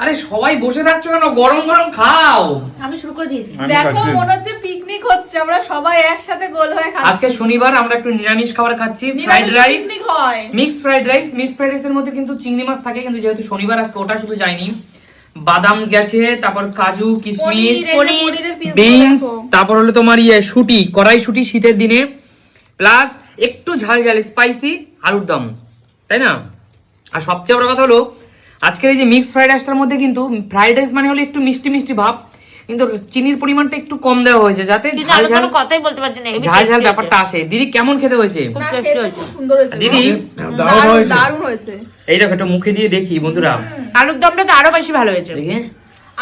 আরে সবাই বসে থাকছো কেন? গরম গরম খাও। আমি শুরু করে দিয়েছি। দেখো মনে হচ্ছে পিকনিক হচ্ছে, আমরা সবাই একসাথে গোল হয়ে খাচ্ছি। আজকে শনিবার, আমরা একটু নিরামিষ খাবার খাচ্ছি। ফ্রাইড রাইস, পিকনিক হয়। Mix fried rice. Mix fried রাইসের মধ্যে কিন্তু চিংড়ি মাছ থাকে, কিন্তু যেহেতু শনিবার আজকে ওটা শুধু যায়নি। বাদাম গেছে, তারপর কাজু, কিশমিশ, বিনস, তারপর হলো তোমার শুটি, কড়াই শুটি শীতের দিনে, প্লাস একটু ঝাল ঝাল স্পাইসি আলুর দম, তাই না? আর সবচেয়ে বড় কথা হলো আজকের এই যে মিক্স ফ্রাইড রাইসটার মধ্যে কিন্তু ফ্রাইড রাইস মানে হলো একটু মিষ্টি মিষ্টি ভাব, কিন্তু চিনির পরিমাণটা একটু কম দেওয়া হয়েছে যাতে ঝাল ঝাল কথাই বলতে পারছি না, ঝাল ঝাল ব্যাপারটা আসে। দিদি কেমন খেতে হয়েছে? খুব সুন্দর হয়েছে দিদি দারুণ হয়েছে। এই দেখো একটু মুখে দিয়ে দেখি বন্ধুরা, আলুর দমটা তো আরো বেশি ভালো হয়েছে। দেখি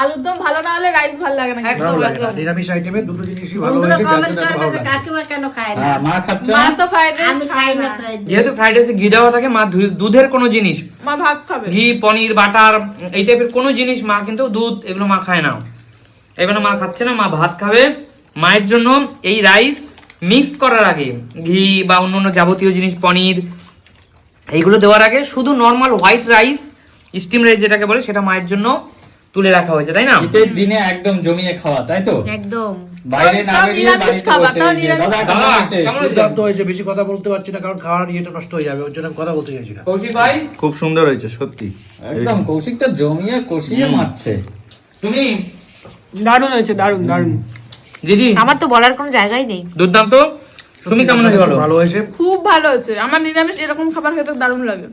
আলুর দম ভালো না হলে রাইস ভালো লাগে না। ভালো লাগে না। নিরামিষ আইটেমে দুটো জিনিসই ভালো হয়েছে, যার জন্য এত ভালো লাগে। কাকিমা কেন খায় না? মা খাচ্ছে মা তো ফ্রাইড রাইস আমি খাই না ফ্রাইড রাইস। যেহেতু ফ্রাইড রাইসে ঘি দেওয়া থাকে, মা দুধের কোনো জিনিস, মা ভাত খাবে। ঘি, পনির, বাটার এই টাইপের কোনো জিনিস মা কিন্তু দুধ এগুলো মা খায় না। এগুলো মা খাচ্ছে না, মা ভাত খাবে। মায়ের জন্য এই রাইস মিক্স করার আগে ঘি বা অন্য যাবতীয় জিনিস, পনির এইগুলো দেওয়ার আগে শুধু normal white rice, steam rice যেটাকে বলে, সেটা মায়ের জন্য তুলে রাখা হয়েছে, তাই না? শীতের দিনে একদম জমিয়ে খাওয়া, তাই তো? একদম বাইরে না তাও বেরিয়ে নিরামিষ বাড়িতে খাবার, বসে তাও এই যে নিরামিষ দাদা খাবার। কেমন আছে? কেমন দুর্দান্ত হয়েছে, বেশি কথা বলতে পারছি না কারণ খাওয়ার ইয়েটা নষ্ট হয়ে যাবে, ওর জন্য আমি কথা বলতে চাইছি না। কৌশিক ভাই, খুব সুন্দর হয়েছে সত্যি। একদম কৌশিকটা জমিয়ে কষিয়ে মারছে। তুমি? দারুণ হয়েছে, দারুণ দারুণ। দিদি আমার তো বলার কোনো জায়গাই নেই। দুর্দান্ত। তুমি কেমন হয়েছে বলো? ভালো হয়েছে। খুব ভালো হয়েছে। আমার নিরামিষ এরকম খাবার খেতে দারুণ লাগে।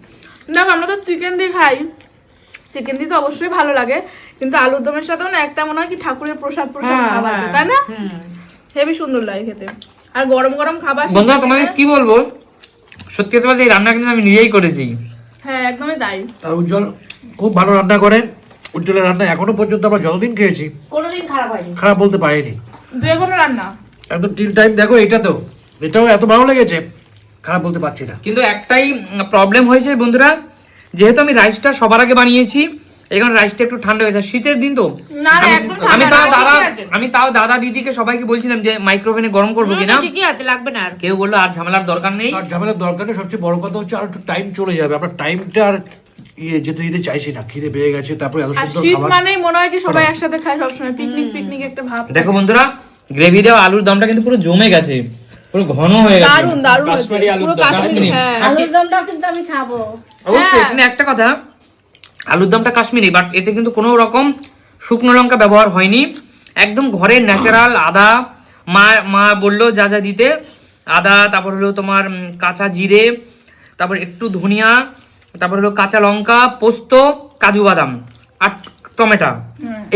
দেখো আমরা তো চিকেন দিয়ে খাই, চিকেন দিয়ে তো অবশ্যই ভালো লাগে, কিন্তু আলুর দমের সাথেও না একটা মনে হয় কি ঠাকুরের প্রসাদ প্রসাদ ভাব আছে, তাই না? হেবি সুন্দর লাগে খেতে। আর গরম গরম খাবার বন্ধুরা তোমাদের কি বলবো, সত্যি কথা বলতে এই রান্না কিন্তু আমি নিজেই করেছি। হ্যাঁ একদমই তাই। আর উজ্জ্বল খুব ভালো রান্না করে। উজ্জ্বলের রান্না এখনো পর্যন্ত আমরা যতদিন খেয়েছি কোনোদিন খারাপ হয়নি। খারাপ বলতে পারিনি। যে কোনো রান্না একদম টিল টাইম। দেখো এটা তো, এটাও এত ভালো লেগেছে, খারাপ বলতে পারছি না। কিন্তু একটাই প্রবলেম হয়েছে বন্ধুরা, যেহেতু আমি রাইসটা সবার আগে বানিয়েছি, এখন রাইসটা একটু ঠান্ডা হয়েছে, শীতের দিন তো। না না একদম আমি তাও দাদা দিদিকে সবাইকে বলছিলাম যে মাইক্রোওভেনে গরম করবো কিনা, ঠিকই আছে, লাগবে না আর। কেউ বললো আর ঝামেলার দরকার নেই। আর ঝামেলার দরকার নেই। সবচেয়ে বড় কথা হচ্ছে আর একটু টাইম চলে যাবে, আমরা টাইমটা আর যেতে দিতে চাইছি না। খিদে পেয়ে গেছে, তারপরে এত আর সুন্দর শীত খাবার। মানেই মনে হয় কি সবাই একসাথে খায় সবসময়, পিকনিক পিকনিক একটা ভাব। দেখো বন্ধুরা, গ্রেভি দেওয়া আলুর দমটা কিন্তু পুরো জমে গেছে, পুরো ঘন হয়ে গেছে। দারুণ দারুণ হয়েছে কাশ্মীরি আলুর পুরো দম, কাশ্মীরি। হ্যাঁ আলুর দমটাও কিন্তু আমি খাবো। অবশ্যই, হ্যাঁ। কিন্তু একটা কথা, আলুর দমটা কাশ্মীরি, বাট এতে কিন্তু কোনো রকম শুকনো লঙ্কা ব্যবহার হয়নি, একদম ঘরের ন্যাচারাল আদা। মা বললো যা যা দিতে, আদা, তারপর হলো তোমার কাঁচা জিরে, তারপর একটু ধনিয়া, তারপর হলো কাঁচা লঙ্কা, পোস্ত, কাজু বাদাম আর টমেটো,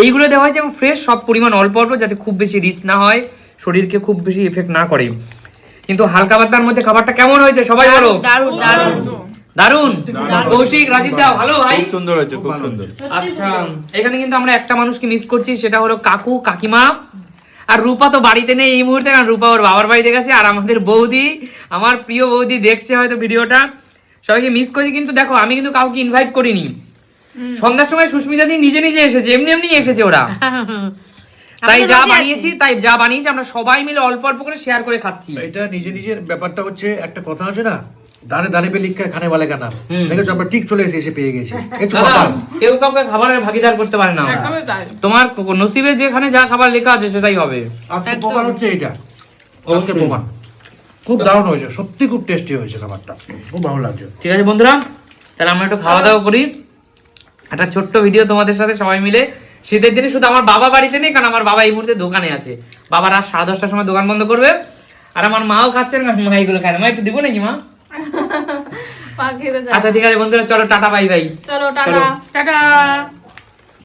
এইগুলো দেওয়া হয়েছে এবং ফ্রেশ, সব পরিমাণ অল্প অল্প, যাতে খুব বেশি রিচ না হয়, শরীরকে খুব বেশি এফেক্ট না করে। কিন্তু হালকা পাতলার মধ্যে খাবারটা কেমন হয়েছে সবাই বলো? দারুণ দারুণ। দারুণ। কৌশিক, রাজীব দা, ভালো ভাই? খুব সুন্দর হয়েছে, খুব সুন্দর। আচ্ছা, এখানে কিন্তু আমরা একটা মানুষকে মিস করছি, সেটা হলো কাকু কাকিমা। আর রূপা তো বাড়িতে নেই এই মুহূর্তে, কারণ রূপা ওর বাবার বাড়িতে গেছে। আর আমাদের বৌদি, আমার প্রিয় বৌদি, দেখছে হয়তো ভিডিওটা, সবাইকে মিস করছি। কিন্তু দেখো, আমি কিন্তু কাউকে ইনভাইট করিনি। সন্ধ্যার সময় সুস্মিতা দি নিজে নিজে এসেছে, এমনি এমনি এসেছে ওরা। তাই যা বানিয়েছি আমরা সবাই মিলে অল্প অল্প করে শেয়ার করে খাচ্ছি। এটা নিজে নিজের ব্যাপারটা হচ্ছে, একটা কথা আছে না, দানে দানে পে লিখা খানে वाले का नाम। দেখেছো আমরা ঠিক চলে এসে পেয়ে গেছি। দাদা, কেউ কাউকে খাবারের ভাগিদার করতে পারে না। একদমই তাই। তোমার নসিবে যেখানে যা খাবার লেখা আছে সেটাই হবে। আজকে প্রমাণ হচ্ছে এটা, আজকে প্রমাণ। খুব দারুণ হয়েছে, সত্যি খুব টেস্টি হয়েছে খাবারটা, খুব ভালো লাগছে। ঠিক আছে বন্ধুরা, তাহলে আমরা একটু খাওয়া দাওয়া করি। একটা ছোট্ট ভিডিও তোমাদের সাথে সবাই মিলে। শীতের দিনে শুধু আমার বাবা বাড়িতে নেই, কারণ আমার বাবা এই মুহূর্তে দোকানে আছে। বাবা রাত 10:30টার সময় দোকান বন্ধ করবে। আর আমার মাও খাচ্ছেন না, মা এগুলো খায় না। মা একটু দিব নাকি মা? পা খেতে যায়। আচ্ছা ঠিক আছে বন্ধুরা, চলো টাটা, বাই বাই। চলো টাটা। টাটা।